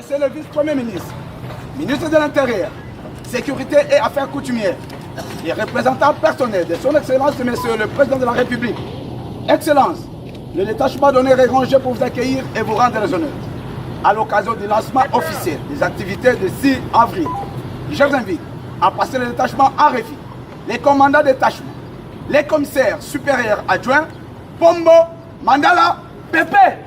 Monsieur le vice-premier ministre, ministre de l'Intérieur, Sécurité et Affaires coutumières, et représentant personnel de son Excellence, Monsieur le Président de la République. Excellence, le détachement d'honneur est rangé pour vous accueillir et vous rendre les honneurs. À l'occasion du lancement officiel des activités du 6 avril, je vous invite à passer le détachement en réfi. Les commandants de détachement, les commissaires supérieurs adjoints, Pombo, Mandala, Pépé.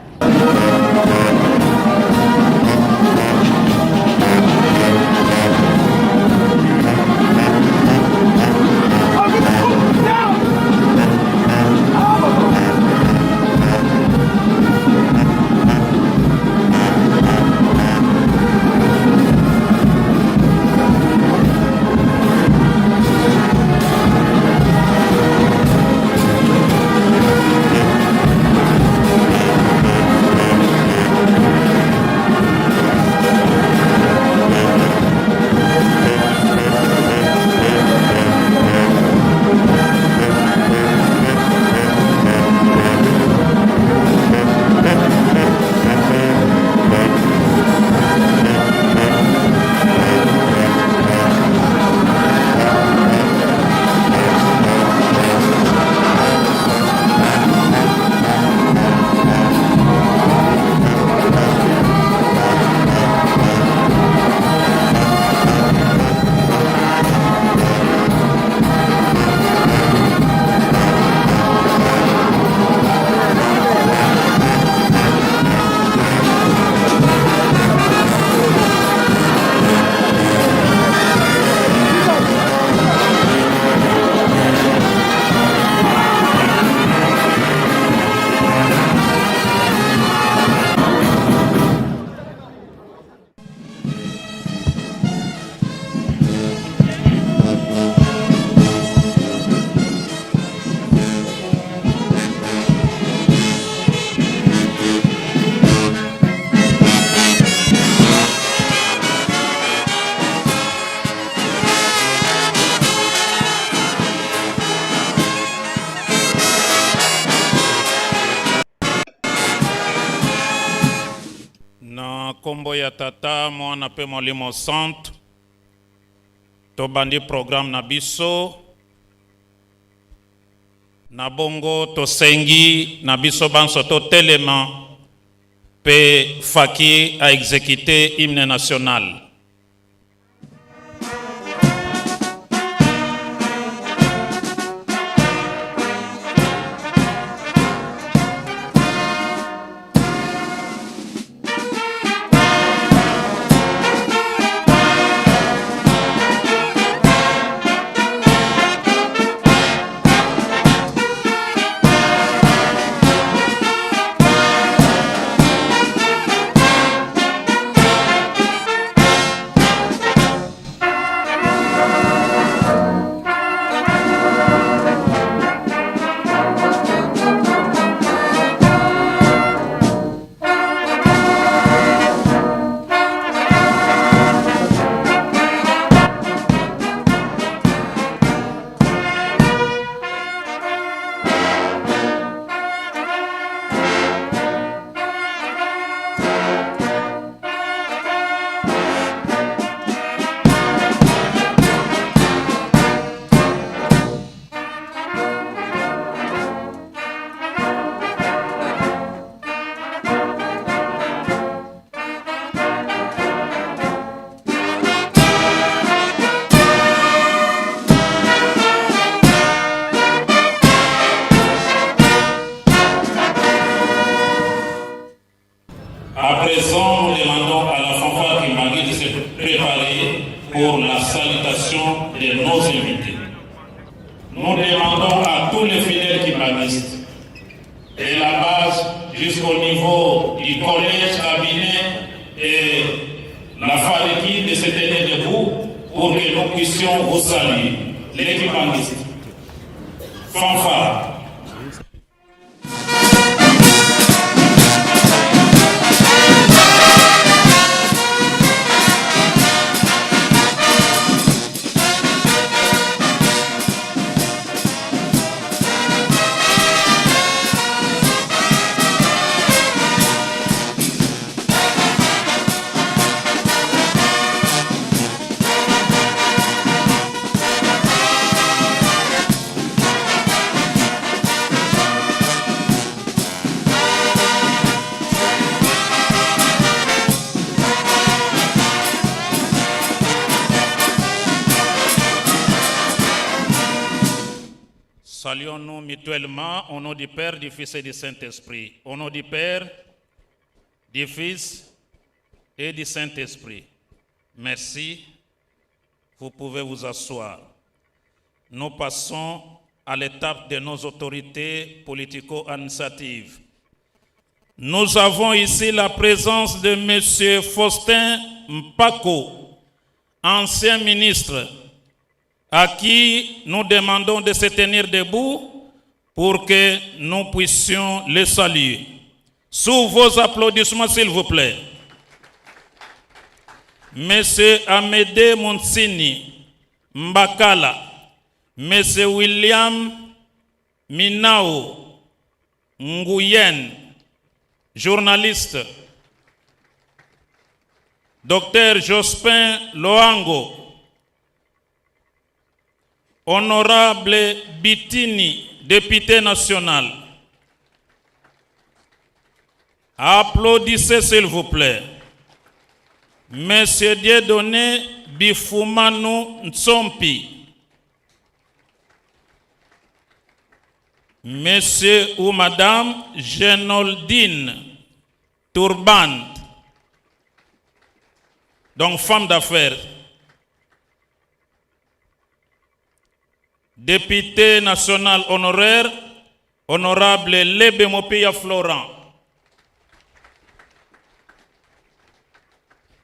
Kombo ya tata mwana pe molimo santo tobandi programme na biso na bongo tosengi na biso banso to telema pe faki a exécuter hymne national. À présent, nous demandons à la fanfare Kimbangi de se préparer pour la salutation de nos invités. Nous demandons à tous les fidèles kimbanguistes, de la base jusqu'au niveau du collège, cabinet et la fabrique de se tenir debout pour que nous puissions vous saluer. Les kimbanguistes. Fanfare. Saluons-nous mutuellement au nom du Père, du Fils et du Saint-Esprit. Au nom du Père, du Fils et du Saint-Esprit. Merci. Vous pouvez vous asseoir. Nous passons à l'étape de nos autorités politico-administratives. Nous avons ici la présence de M. Faustin Mpako, ancien ministre, à qui nous demandons de se tenir debout pour que nous puissions le saluer. Sous vos applaudissements, s'il vous plaît. Monsieur Amédée Monsini Mbakala, Monsieur William Minao Nguyen, journaliste, Dr Jospin Loango, Honorable Bitini, député national. Applaudissez s'il vous plaît. Monsieur Dieudonné Bifumanu Ntsompi, Monsieur ou Madame Genoldine Tourband, donc femme d'affaires, député national honoraire, honorable Lebe Mopia Florent,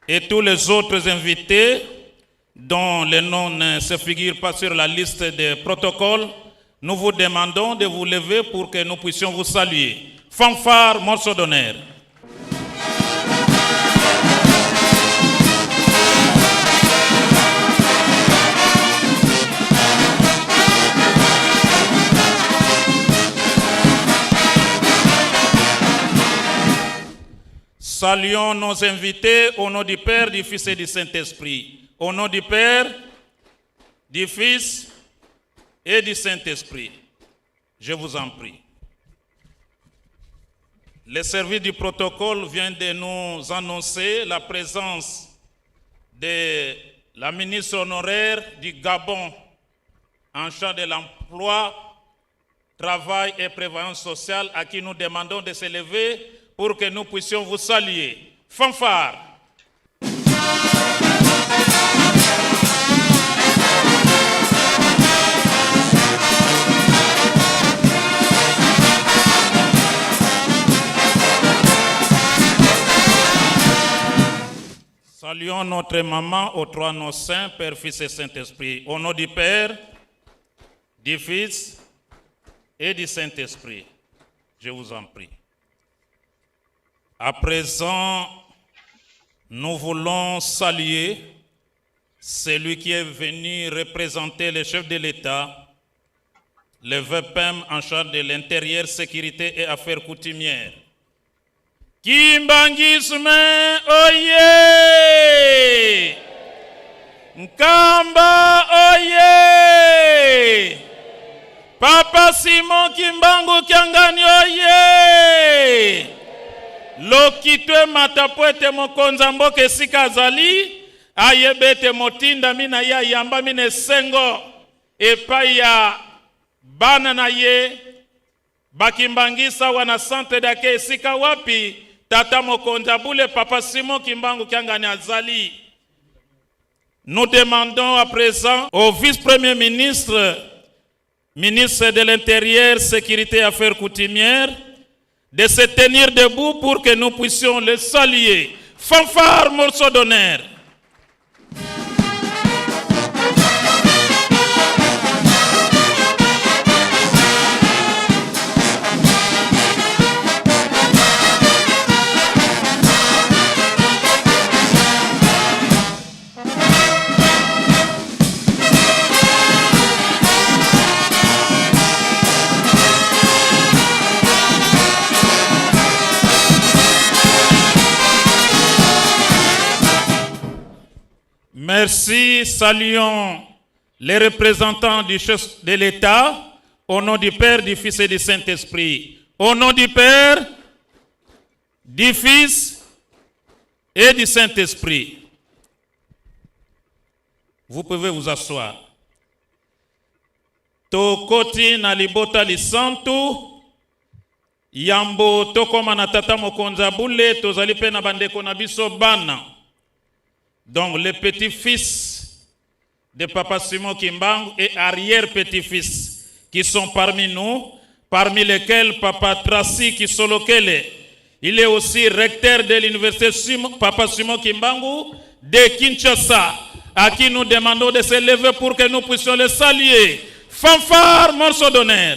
et tous les autres invités dont les noms ne se figurent pas sur la liste des protocoles, nous vous demandons de vous lever pour que nous puissions vous saluer. Fanfare, morceau d'honneur. Saluons nos invités au nom du Père, du Fils et du Saint-Esprit. Au nom du Père, du Fils et du Saint-Esprit. Je vous en prie. Le service du protocole vient de nous annoncer la présence de la ministre honoraire du Gabon en charge de l'emploi, travail et prévoyance sociale, à qui nous demandons de se lever pour que nous puissions vous saluer. Fanfare. Saluons notre maman aux trois noms saints, Père, Fils et Saint-Esprit. Au nom du Père, du Fils et du Saint-Esprit. Je vous en prie. À présent, nous voulons saluer celui qui est venu représenter le chef de l'État, le VPM en charge de l'intérieur, sécurité et affaires coutumières. Kimbangisme oye! Nkamba oye! Papa Simon Kimbangu Kiangani oye! Lokitwe matapwete mokonza mboke sikazali ayebete motinda mina ya yamba mine sengo epai ya bana na ye bakimbangisa wana sante dake esika wapi tata mokonza bule Papa Simon Kimbangu Kiangani azali. Nous demandons à présent au vice-premier ministre, ministre de l'Intérieur, Sécurité et Affaires coutumières, de se tenir debout pour que nous puissions le saluer. Fanfare, morceau d'honneur. Merci, saluons les représentants du chef de l'État, au nom du Père, du Fils et du Saint-Esprit. Au nom du Père, du Fils et du Saint-Esprit. Vous pouvez vous asseoir. tokoti na libota lisantu yambo tokoma na tata mokonza bule tozali pe na bandeko na biso bana. Donc les petits-fils de Papa Simon Kimbangu et arrière-petits-fils qui sont parmi nous, parmi lesquels Papa Tracy Kisolokele. Il est aussi recteur de l'université Papa Simon Kimbangu de Kinshasa, à qui nous demandons de se lever pour que nous puissions le saluer. Fanfare, morceau d'honneur.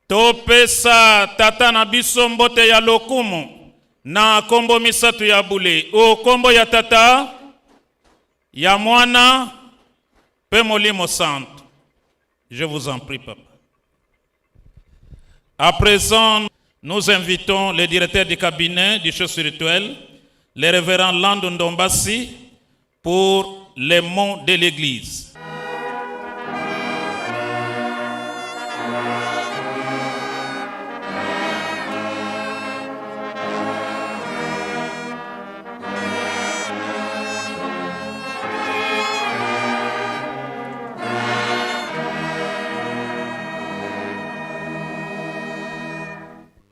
Topesa tata na biso mbote ya lokumu na kombo misatu ya bule. O kombo ya tata, ya mwana, pe molimo santo. Je vous en prie, papa. À présent, nous invitons le directeur du cabinet du chef spirituel, le révérend Landon Ndombasi, pour les mots de l'église.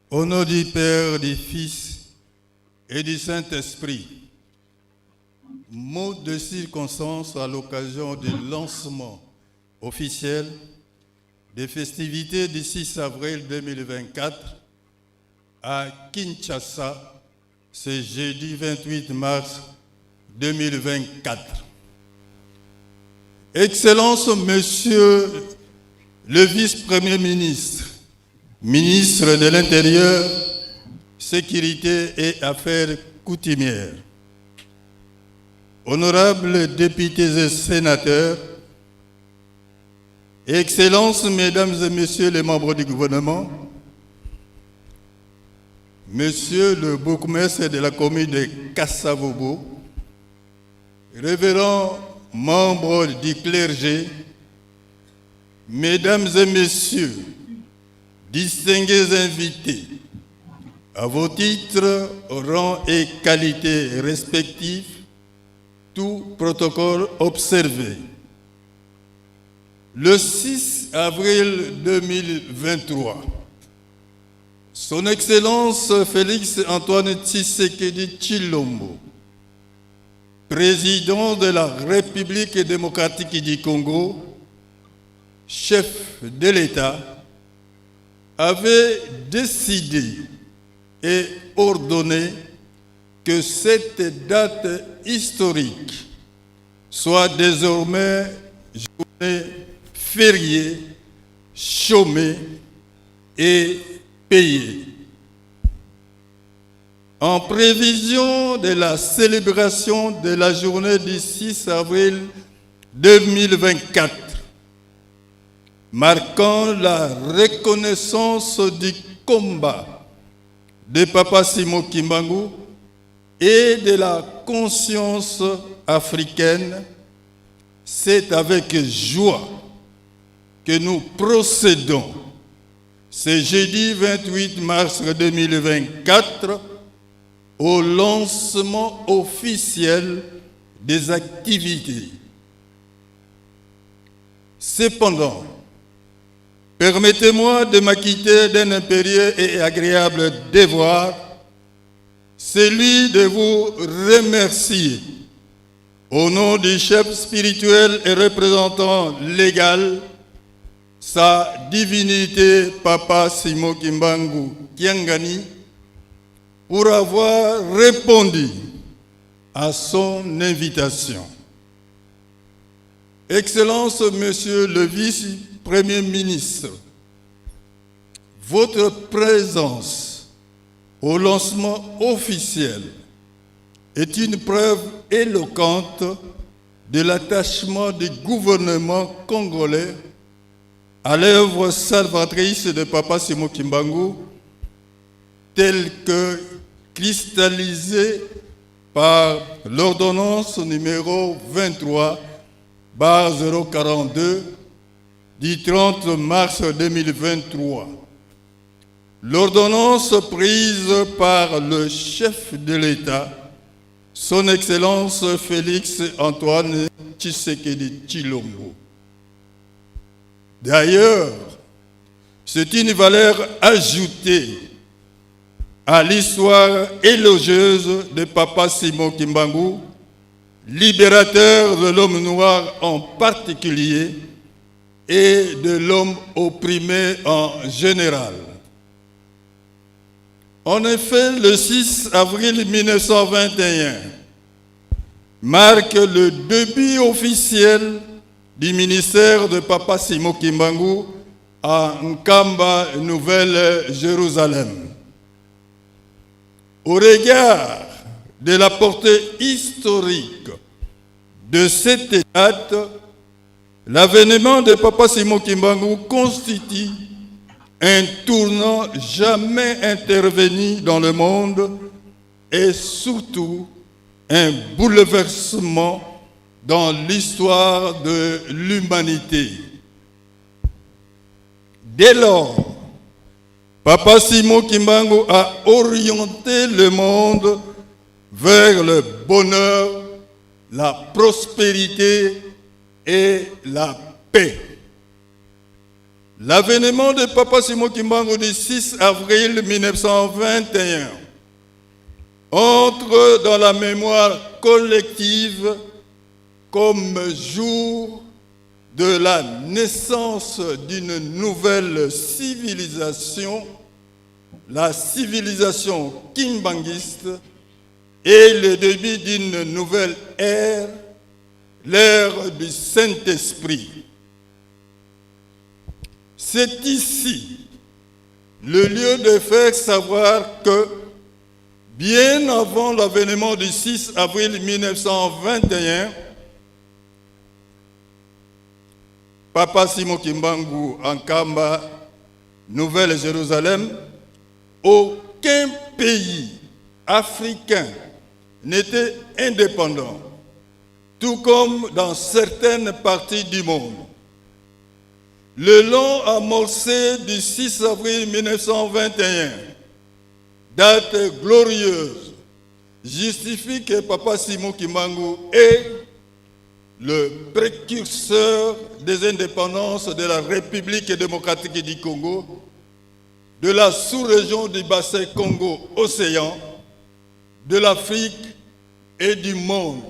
Au nom du Père, du Fils et du Saint-Esprit, mot de circonstance à l'occasion du lancement officiel des festivités du 6 avril 2024 à Kinshasa, ce jeudi 28 mars 2024. Excellences, Monsieur le Vice-Premier ministre, Ministre de l'Intérieur, Sécurité et Affaires coutumières, honorables députés et sénateurs, Excellences, Mesdames et Messieurs les membres du gouvernement, Monsieur le bourgmestre de la commune de Kassavobo, révérends membres du clergé, Mesdames et Messieurs, distingués invités, à vos titres, rangs et qualités respectifs, tout protocole observé. Le 6 avril 2023, Son Excellence Félix Antoine Tshisekedi Tshilombo, président de la République démocratique du Congo, chef de l'État, avait décidé et ordonné que cette date historique soit désormais journée fériée, chômée et payée. En prévision de la célébration de la journée du 6 avril 2024, marquant la reconnaissance du combat de Papa Simon Kimbangu et de la conscience africaine, c'est avec joie que nous procédons ce jeudi 28 mars 2024 au lancement officiel des activités. Cependant, permettez-moi de m'acquitter d'un impérieux et agréable devoir, celui de vous remercier au nom du chef spirituel et représentant légal, sa divinité Papa Simon Kimbangu Kiangani, pour avoir répondu à son invitation. Excellence, Monsieur le Vice-Premier ministre, votre présence au lancement officiel est une preuve éloquente de l'attachement du gouvernement congolais à l'œuvre salvatrice de Papa Simon Kimbangu, telle que cristallisée par l'ordonnance numéro 23/042 du 30 mars 2023. L'ordonnance prise par le chef de l'État, Son Excellence Félix Antoine Tshisekedi Tshilombo. D'ailleurs, c'est une valeur ajoutée à l'histoire élogieuse de Papa Simon Kimbangu, libérateur de l'homme noir en particulier et de l'homme opprimé en général. En effet, le 6 avril 1921 marque le début officiel du ministère de Papa Simon Kimbangu à Nkamba, Nouvelle-Jérusalem. Au regard de la portée historique de cette date, l'avènement de Papa Simon Kimbangu constitue un tournant jamais intervenu dans le monde et surtout un bouleversement dans l'histoire de l'humanité. Dès lors, Papa Simon Kimbangu a orienté le monde vers le bonheur, la prospérité et la paix. L'avènement de Papa Simon Kimbangu du 6 avril 1921 entre dans la mémoire collective comme jour de la naissance d'une nouvelle civilisation, la civilisation kimbanguiste, et le début d'une nouvelle ère, l'ère du Saint-Esprit. C'est ici le lieu de faire savoir que, bien avant l'avènement du 6 avril 1921, Papa Simon Kimbangu en Nkamba, Nouvelle-Jérusalem, aucun pays africain n'était indépendant, tout comme dans certaines parties du monde. Le long amorcé du 6 avril 1921, date glorieuse, justifie que Papa Simon Kimbangu est le précurseur des indépendances de la République démocratique du Congo, de la sous-région du bassin Congo-Océan, de l'Afrique et du monde.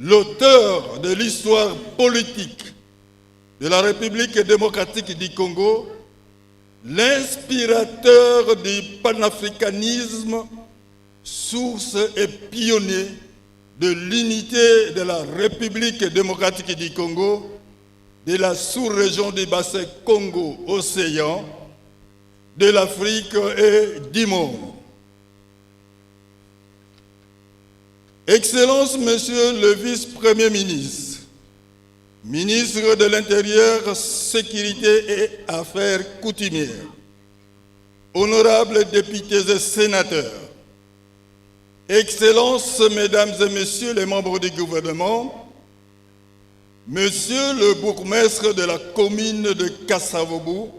L'auteur de l'histoire politique de la République démocratique du Congo, l'inspirateur du panafricanisme, source et pionnier de l'unité de la République démocratique du Congo, de la sous-région du bassin Congo-Océan, de l'Afrique et du monde. Excellences, Monsieur le Vice-Premier ministre, Ministre de l'Intérieur, Sécurité et Affaires coutumières, honorables députés et sénateurs, Excellences, Mesdames et Messieurs les membres du gouvernement, Monsieur le bourgmestre de la commune de Kassavobu,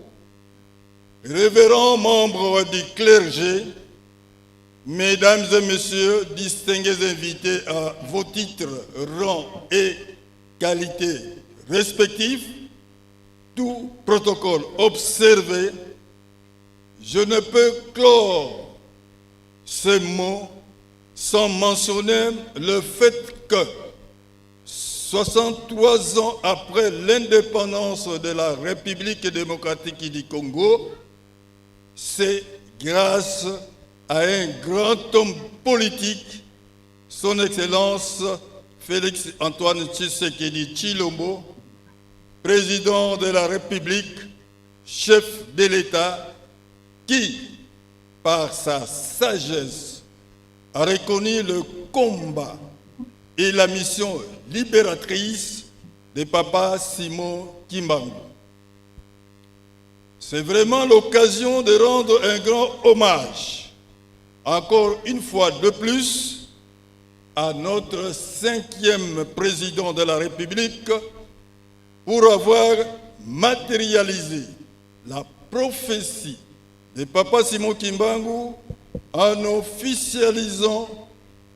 révérends membres du clergé, Mesdames et Messieurs, distingués invités à vos titres, rangs et qualités respectifs, tout protocole observé, je ne peux clore ces mots sans mentionner le fait que 63 ans après l'indépendance de la République démocratique du Congo, c'est grâce à un grand homme politique, son Excellence Félix Antoine Tshisekedi Tshilombo, président de la République, chef de l'État, qui, par sa sagesse, a reconnu le combat et la mission libératrice de Papa Simon Kimbangu. C'est vraiment l'occasion de rendre un grand hommage, encore une fois de plus, à notre 5e président de la République pour avoir matérialisé la prophétie de Papa Simon Kimbangu en officialisant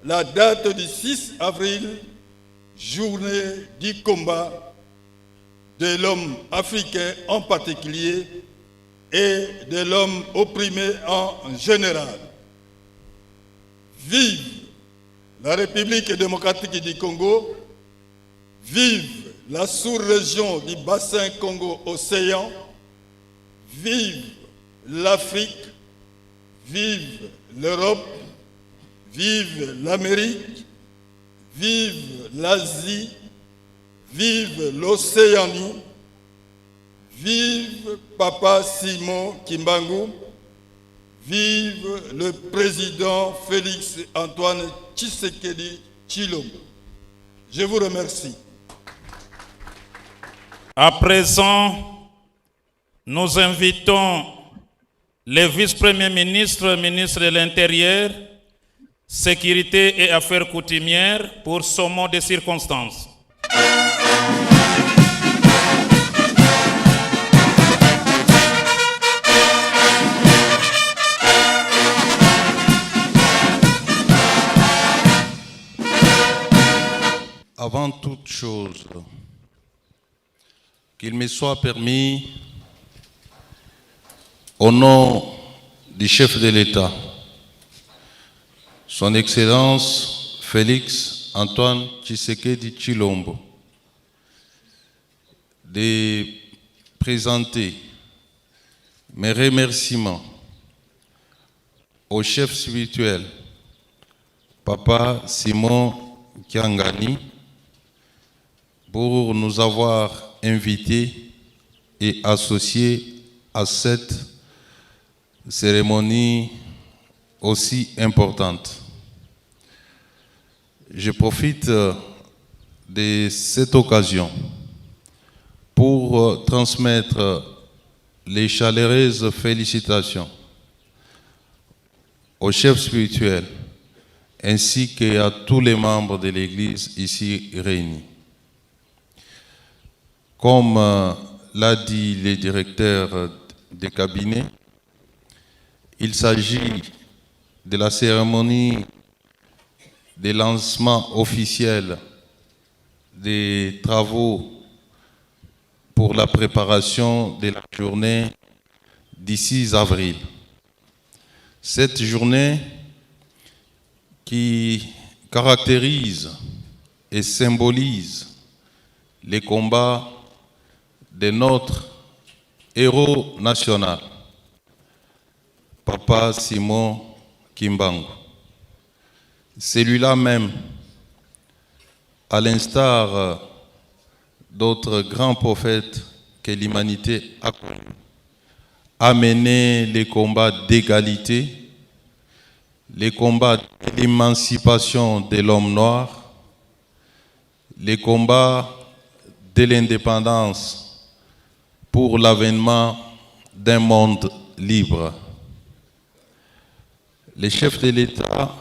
la date du 6 avril, journée du combat de l'homme africain en particulier et de l'homme opprimé en général. Vive la République démocratique du Congo, vive la sous-région du bassin Congo-Océan, vive l'Afrique, vive l'Europe, vive l'Amérique, vive l'Asie, vive l'Océanie, vive Papa Simon Kimbangu, vive le président Félix Antoine Tshisekedi Tshilombo. Je vous remercie. À présent, nous invitons les vice-premiers ministres, ministres de l'Intérieur, Sécurité et Affaires coutumières pour son mot de circonstance. Avant toute chose, qu'il me soit permis, au nom du chef de l'État, Son Excellence Félix Antoine Tshisekedi Tshilombo, de présenter mes remerciements au chef spirituel, Papa Simon Kiangani, pour nous avoir invités et associés à cette cérémonie aussi importante. Je profite de cette occasion pour transmettre les chaleureuses félicitations au chef spirituel ainsi qu'à tous les membres de l'Église ici réunis. Comme l'a dit le directeur des cabinets, il s'agit de la cérémonie de lancement officiel des travaux pour la préparation de la journée du 6 avril. Cette journée qui caractérise et symbolise les combats de notre héros national, Papa Simon Kimbangu. Celui-là même, à l'instar d'autres grands prophètes que l'humanité a connus, a mené les combats d'égalité, les combats d'émancipation de l'homme noir, les combats de l'indépendance pour l'avènement d'un monde libre. Le chef de l'État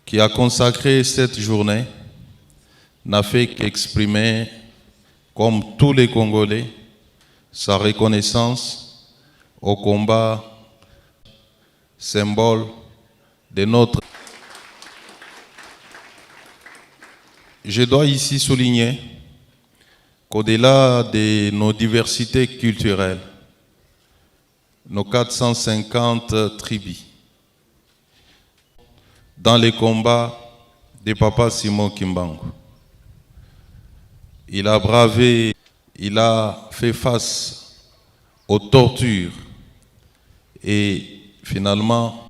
qui a consacré cette journée n'a fait qu'exprimer, comme tous les Congolais, sa reconnaissance au combat, symbole de notre... Je dois ici souligner qu'au-delà de nos diversités culturelles, nos 450 tribus, dans les combats de Papa Simon Kimbangu, il a bravé, il a fait face aux tortures et finalement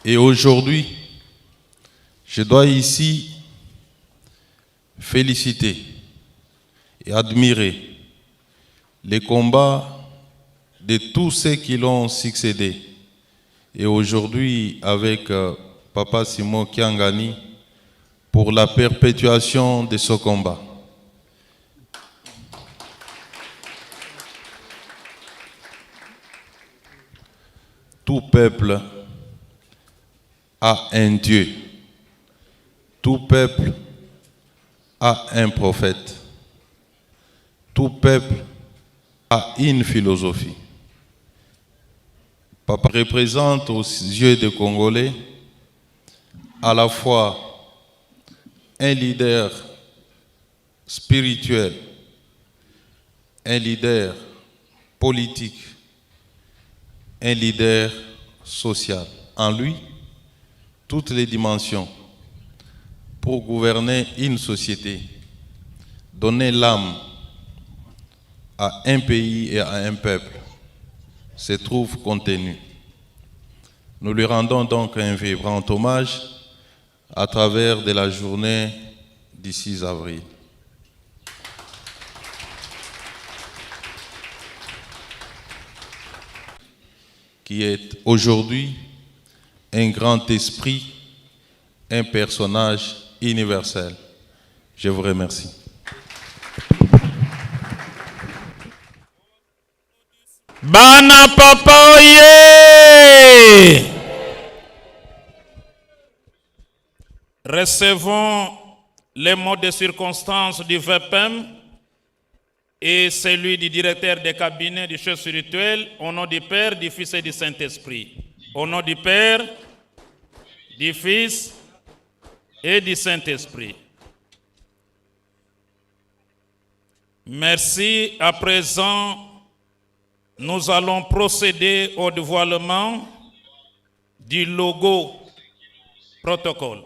et aujourd'hui, je dois ici féliciter et admirer les combats de tous ceux qui l'ont succédé et aujourd'hui avec Papa Simon Kiangani pour la perpétuation de ce combat. Tout peuple a un Dieu. Tout peuple a un prophète. Tout peuple a une philosophie. Papa représente aux yeux des Congolais à la fois un leader spirituel, un leader politique, un leader social. En lui, toutes les dimensions pour gouverner une société, donner l'âme à un pays et à un peuple se trouvent contenues. Nous lui rendons donc un vibrant hommage à travers de la journée du 6 avril. Qui est aujourd'hui un grand esprit, un personnage universel. Je vous remercie. Bana Papa Oye! Recevons les mots de circonstance du VEPEM et celui du directeur des cabinets du chef spirituel, au nom du Père, du Fils et du Saint-Esprit. Au nom du Père, du Fils et du Saint-Esprit. Merci. À présent, nous allons procéder au dévoilement du logo protocole.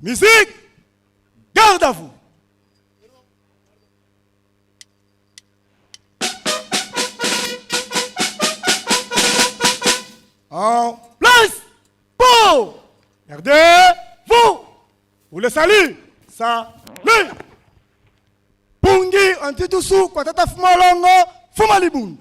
Musique, garde à vous. En place pour gardez-vous. Vous le salut. Salut. Pungi antitusu kwa tata fumalongo fumalibundu.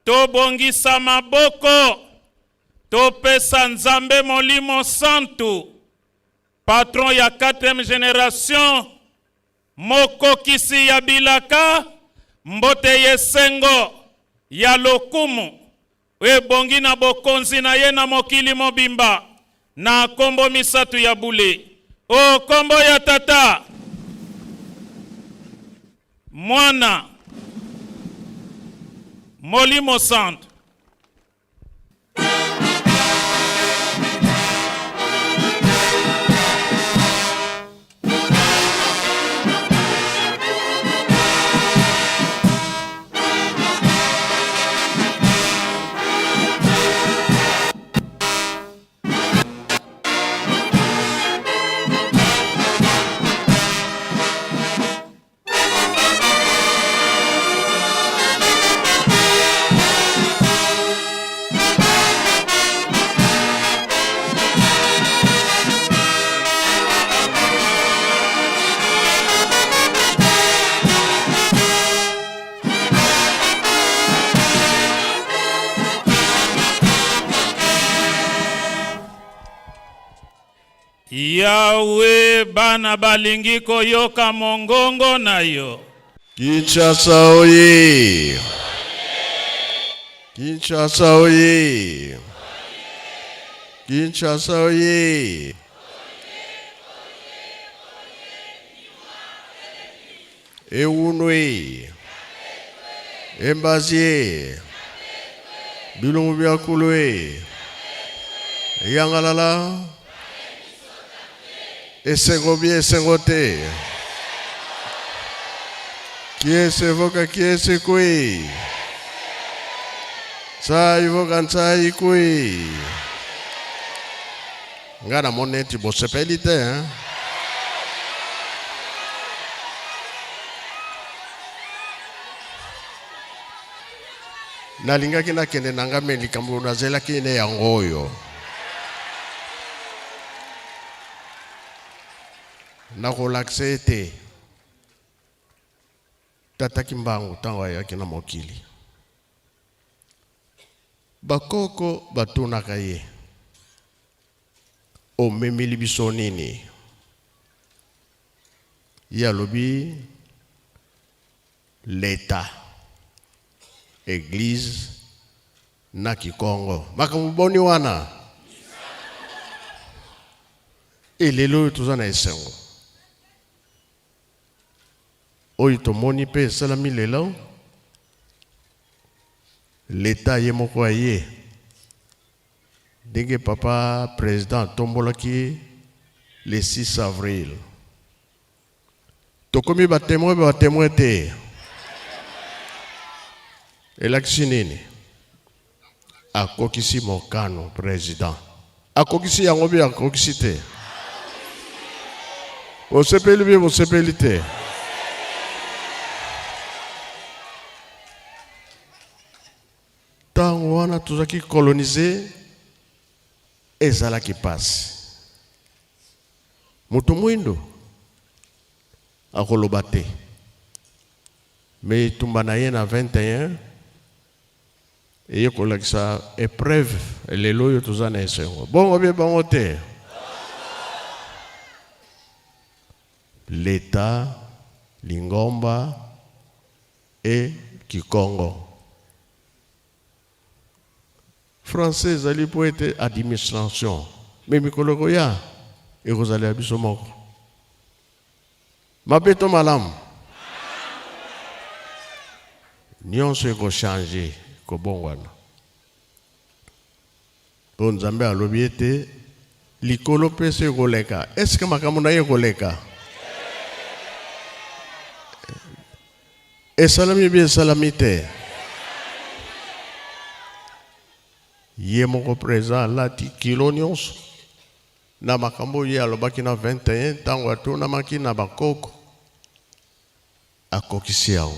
Tobongisa maboko, topesa Nzambe Molimo Santu, patron ya 4e génération, mokokisi ya bilaka, mbote yesengo, ya lokumu, ebongi na bokonzi na ye na mokili mobimba, na kombo misatu ya bule, o kombo ya tata, mwana, Molimo Santu. Yawe bana balingi koyoka mongongo na yo. Kinshasa oye! Kinshasa oye! Kinshasa oye! Eunwe! Embazie! Bilungu bya kulwe! Yangalala! Esengo bien, esengo te. Qui est voka, qui est ce kui? Sa ivoka nsa kui. Ngana moneti bo sepelite, hein? Nalinga kina kende nanga meli kambu nazela kine yangoyo. Na relaxe te tata kimbangu tango ya kina mokili bakoko batuna kaye o memili bisonini ya lobi l'état église na Kikongo. Makamuboni wana. Elelo tuzana esengo. Oyo tomoni pe salami lelo. L'État ye moko aye. Denge papa président tombolaki le 6 avril. Tokomi ba témoin te. Election nini? Akokisi mokano président. Akokisi yango bi akokisi te. Osepeli bi osepeli te. Tango wana tuzaki coloniser ezalaki pasi. Mutu mwindo akoloba te. Mais tumba na ye na 21 eye kolakisa épreuve lelo yo tuzana esengo. Bongo bie bango te. L'État, Lingomba et Kikongo. Français ali pour être administration. Mais mikolo ya et vous allez abiso moko. Mabeto malam. Nyonso eko changer ko bongwana. Bon Nzambe alobi ete likolo pese koleka. Est-ce que makambo na ye koleka? Esalami bi esalami te. Ye moko présent lati kilo nyonso. Na makambo ye alobaki na 21 tango atuna maki na bakoko. Akokisi yao.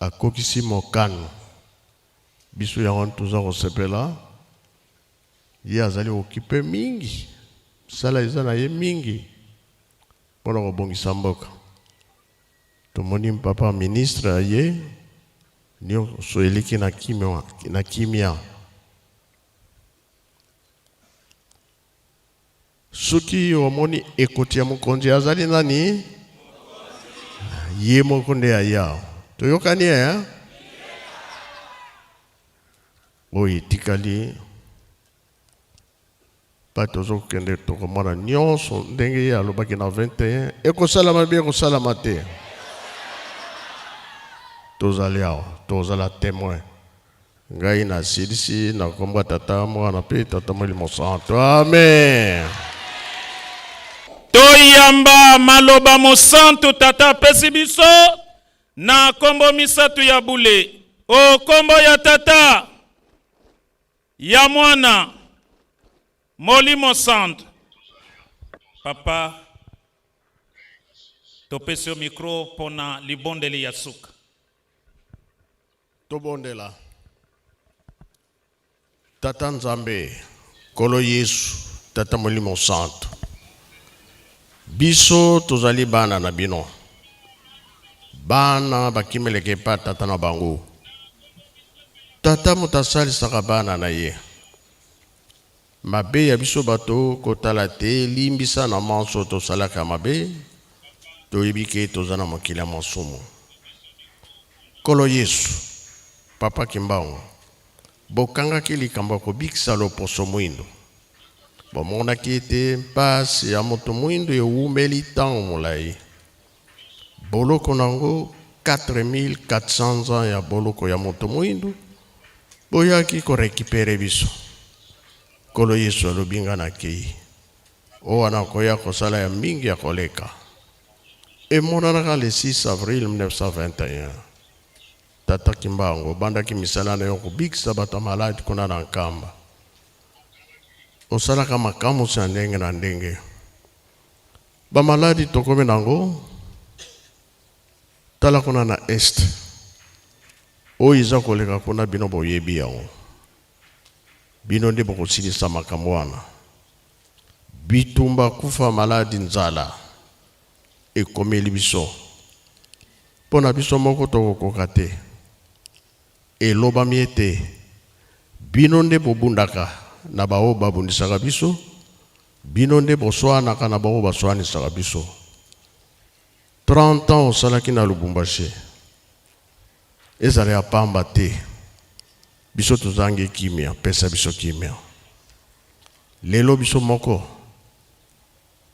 Akokisi mokano. Biso yango tuza kosepela. Ye azali okipe mingi. Sala eza na ye mingi. Pona kobongisa mboka. Tomoni papa ministre aye. Nyo soeliki na kimia. Suki omoni ekoti ya mokonzi azali nani? Ye mokonde aya. Toyokani ya? Oyi tikali. Patozo kende tokomana nyonso ndenge ya alobaki na 21. Eko salama bi eko salama te. Tozaliao, tozala témoin. Ngai na sidisi na komba tata mwana pe tata Molimo Santo. Amen. Toyamba maloba mosantu tata pesi biso na kombo misatu ya bule. O kombo ya tata ya mwana Molimo Santo. Papa topesi o micro pona libondeli ya suka. Tobondela. Tata Nzambe, Kolo Yesu, Tata Molimo Santo. Biso tozali bana na bino. Bana bakimeleke pa tata na bango. Tata mutasali saka bana na ye. Mabe ya biso bato kotala te limbisa na manso to salaka mabe. Toyebike tozana mokila masumu. Kolo Yesu, Papa Kimbango. Bokanga ki likambo ko bikisa loposo mwindo. Bomona ki ete mpasi ya moto mwindo ya umeli tango molai. Boloko nango 4400 ans ya boloko ya moto mwindo. Boyaki ko rekipere biso. Kolo Yesu alobinga na kei. Owana koya kosala ya mingi ya koleka. Et monanaka le 6 avril 1921. Tata Kimbango, banda ki misala na yoko bikisa bata maladi kuna na nkamba. Osala kama kamu sa ndenge na ndenge. Ba maladi tokome nango. Tala kuna na est. O iza koleka kuna bino boyebi yango. Bino ndi boko silisa makamwana. Bitumba kufa maladi nzala. Ekomeli biso. Pona biso moko toko kokate. Eloba miete. Bino nde bobundaka na bao babundisaka biso. Bino nde boswanaka na bao baswanisaka biso. 30 ans osalaki na Lubumbashi. Ezali apamba te. biso tozangi kimia, pesa biso kimia. Lelo biso moko,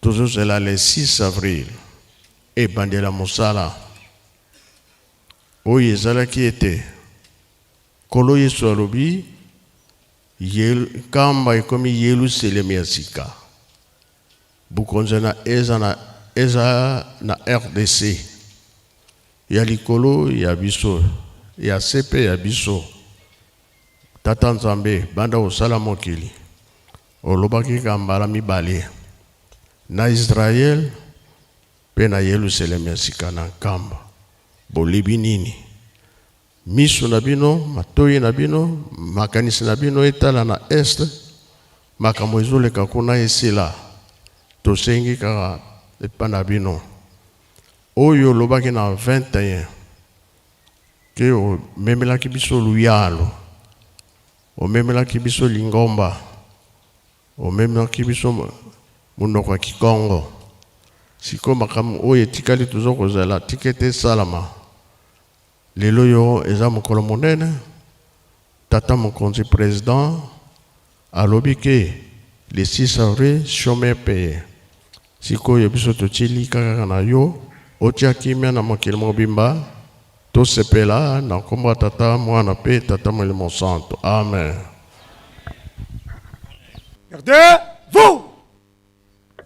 tozozela le 6 avril, et bandela mosala, oyo ezalaki ete, kolo Yesu alobi, kamba ekomi Yelusalemi ya sika. Bukonzena eza na RDC. Ya likolo ya biso, ya sepe ya biso. Tata Nzambe, banda osala mokili. Olobaki kambala mibale. Na Israel, pe na Yelusalemi ya sika na kamba. Bolibi nini? Miso na bino, matoyi na bino, makanisi na bino etala na este, makambo ezoleka kuna esila, tosengi kaka epa na bino. Oyo lobaki na 21, ke o memelaki biso luyalo, o memelaki biso lingomba, o memelaki biso munoko ya Kikongo. Siko makambo oyo etikali tozokozala tikete salama. Lelo yo eza mokolo monene, tata mokonzi président alobi ke le 6 avril chômeur payé. Siko yo biso totili kaka na yo, otia kimia na mokili mobimba, to sepela na kombo tata mwana pe tata molimo santo. Amen. Gardez-vous.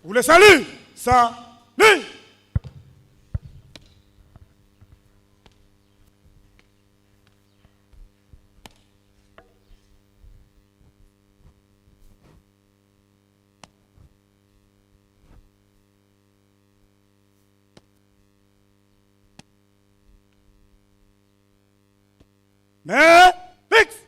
Vous le salut. Salut. Mais fixe.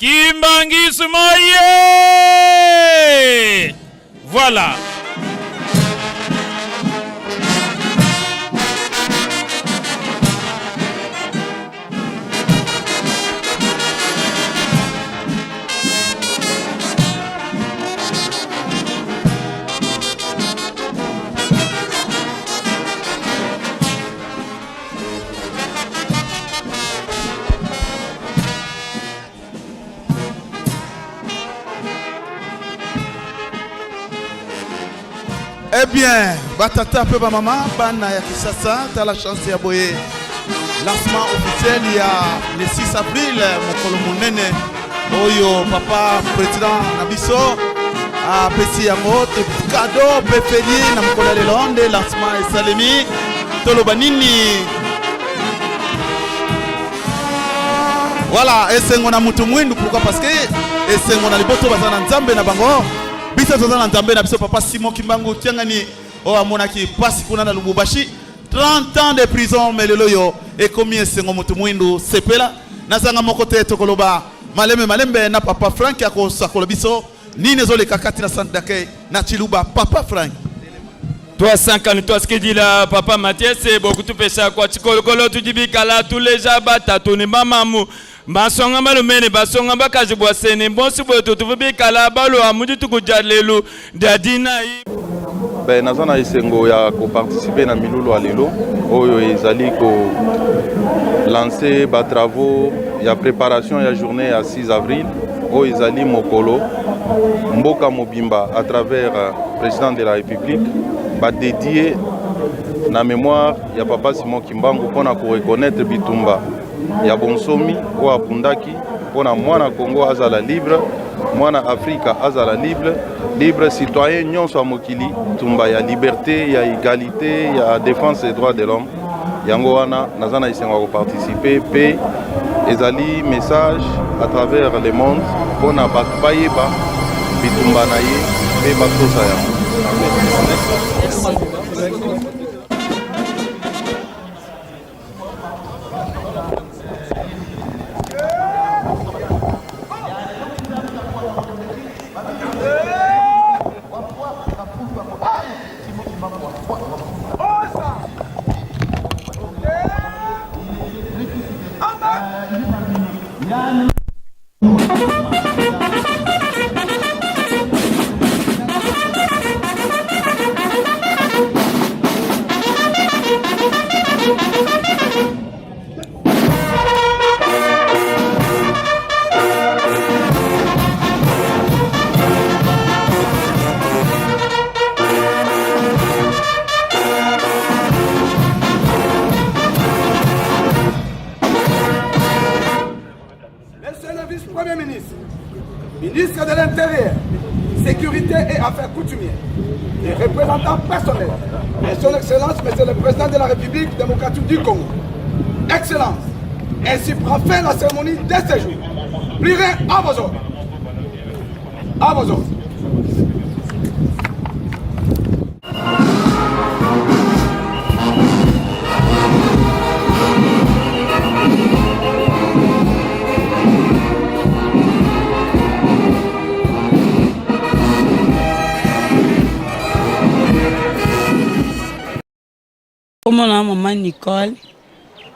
Kimbangis Moye. Voilà. Eh bien, batata peu maman, bana ya kisasa, t'as la chance ya boye. Lancement officiel il y a le 6 avril, mokolo monene. Oyo papa président Nabiso a pesi yango te cadeau préféré na mokolo le londe lancement et salemi toloba nini. Voilà, esengo na mutu mwindu pourquoi parce que esengo na liboto bazana nzambe na bango. Bisa tozana nzambe na biso papa Simon Kimbangu tiangani o amonaki pasi kuna na Lubumbashi 30 ans de prison mais lelo yo e komi esengo mutu mwindu sepela nazanga moko te tokoloba malembe na papa Frank akosakola biso nini ezoleka kati na centre d'accueil na Chiluba papa Frank 343 ce que dit là papa Mathieu c'est beaucoup tout pesa kwa tikolo tu dibikala tous les jabata toni mamamu basonga balumene basonga bakazi bwasene bonsi boto tubikala balo amuji tukujalelu dadina ben nazana isengo ya ko participer na milulu alelo oyo ezali ko lancer ba travaux ya préparation ya journée à 6 avril oyo ezali mokolo mboka mobimba à travers président de la République ba dédié na mémoire ya papa Simon Kimbangu pona ko reconnaître bitumba ya bonsomi o apundaki pona mwana Congo azala libre mwana Afrika azala libre citoyen nyonso ya mokili tumba ya liberté ya égalité ya défense des droits de l'homme yango wana nazana isengo ko participer pe ezali message à travers le monde pona bato bayeba bitumba na ye pe batosa yango. Ministre de l'Intérieur, Sécurité et Affaires coutumières, les représentants personnels et son Excellence, Monsieur le Président de la République démocratique du Congo. Excellence, ainsi prend fin la cérémonie de ce jour. Plus rien à vos ordres. À vos ordres. Comme on a maman Nicole,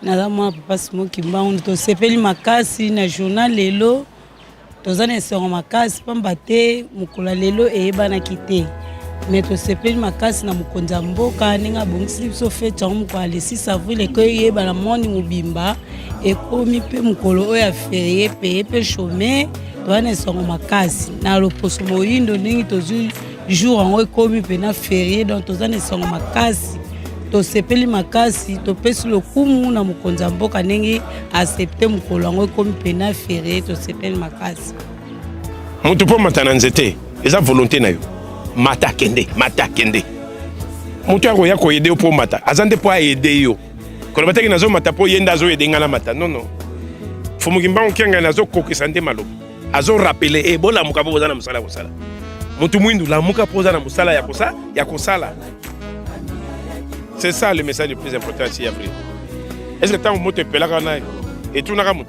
naza mwa papa Simon Kimbangu tosepeli makasi na journal lelo tozana esongo makasi pamba te mukula lelo eyebana kite mais tosepeli makasi na mukonza mboka ninga bongisi biso fete yango kwa le 6 avril ko yebana moni mubimba ekomi pe mukolo oya férié pe chômé tozana esongo makasi na loposo moyindo ningi tozu jour yango ekomi pe na férié donc tozana esongo makasi tosepeli makasi topesi lokumu na mukonza mboka ndenge accepte mukolo yango ekomi pena férié tosepeli makasi mutu po mata na nzete eza volonté na yo mata kende mutu akoya koyede yo po mata aza nde po ayede yo koloba teki nazo mata po yenda azo yede nga na mata non Fumu Kimbangu kenga nazo kokisa nde maloba azo rappeler bolamuka po boza na mosala kosala mutu mwindu lamuka po boza na mosala ya kosala. C'est ça le message le plus important ici, avril. Est-ce que tant que tu es là, et tout n'a alors,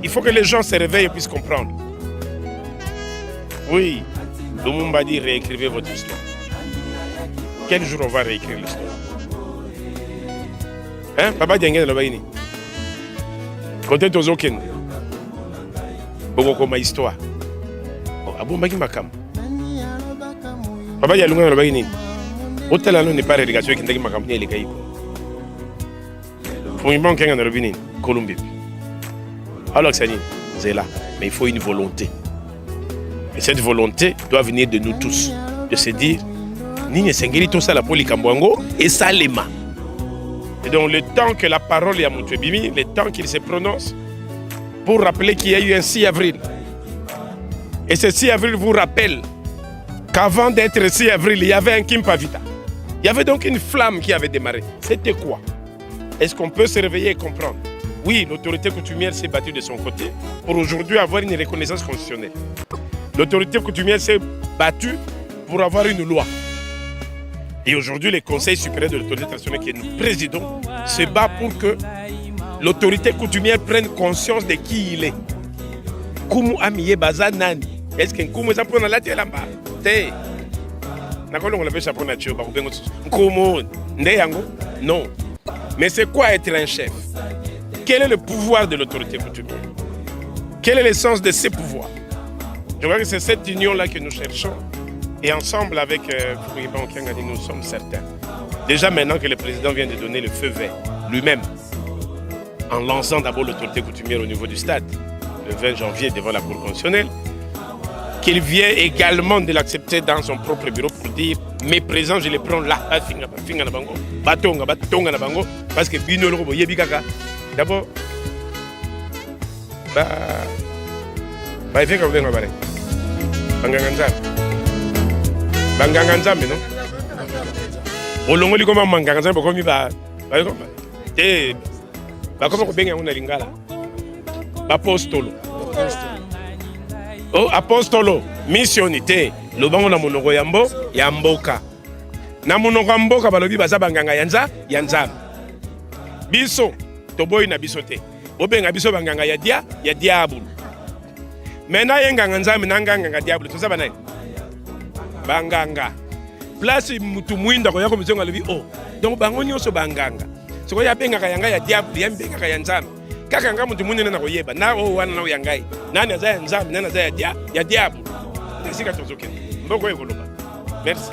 il faut que les gens se réveillent et puissent comprendre. Oui, Lumumba dit réécrivez votre histoire. Quel jour on va réécrire l'histoire? Hein? Papa Diangen le baini. Côté Tozoken. Beaucoup comme histoire. Abou Maki Makam. Papa Dialunga le baini. Hôtel là n'est pas relégation qui n'est pas campagne les caïds. Faut une banque qui est en Robin, Colombie. Alors c'est là, mais il faut une volonté. Et cette volonté doit venir de nous tous, de se dire, Nini Sengeli tout ça la poli Kambwango et Salema. Et donc le temps que la parole est à Moutouébimi, le temps qu'il se prononce, pour rappeler qu'il y a eu un 6 avril. Et ce 6 avril vous rappelle qu'avant d'être 6 avril, il y avait un Kimpavita. Il y avait donc une flamme qui avait démarré. C'était quoi? Est-ce qu'on peut se réveiller et comprendre? Oui, l'autorité coutumière s'est battue de son côté pour aujourd'hui avoir une reconnaissance constitutionnelle. L'autorité coutumière s'est battue pour avoir une loi. Et aujourd'hui, le Conseil supérieur de l'autorité traditionnelle que nous présidons se bat pour que l'autorité coutumière prenne conscience de qui il est. Kumu amiye bazanani. Est-ce qu'un kumu est un peu dans la télé? nakolongola pe chapeau na tio bakobengo nkomo nde yango non. Mais c'est quoi être un chef? Quel est le pouvoir de l'autorité coutumière? Quel est l'essence de ces pouvoirs? Je crois que c'est cette union-là que nous cherchons. Et ensemble avec Fouriba Okiangani, nous sommes certains. Déjà maintenant que le président vient de donner le feu vert lui-même, en lançant d'abord l'autorité coutumière au niveau du stade, le 20 janvier devant la Cour constitutionnelle, qu'il vient également de l'accepter dans son propre bureau pour dire mes présents, je les prends là, parce que d'abord, Banganganzambe, non? Olongoli comme Manganzambe, comme il va. Et comment on peut on lingala? Apostolo. Oh, apostolo, missionité. Le bango na monoko yambo, yamboka. Na monoko yamboka balobi baza banganga yanza. Biso, toboy na bisote. Obenga biso banganga ya diable. Mena yenganga nzambe nanganga diable, tout ça banay. Banganga. Place mutu mwinda ko yako mizonga lebi oh. Donc bango nyonso banganga. Soko ya benga kayanga ya diable, ya benga kayanzam. Kaka nga mutu mwinda na ko yeba. Na o wana na yangai. Nani aza yanzam, nani aza ya diable. Ndesika tozoke. Mboko yekoloba. Merci.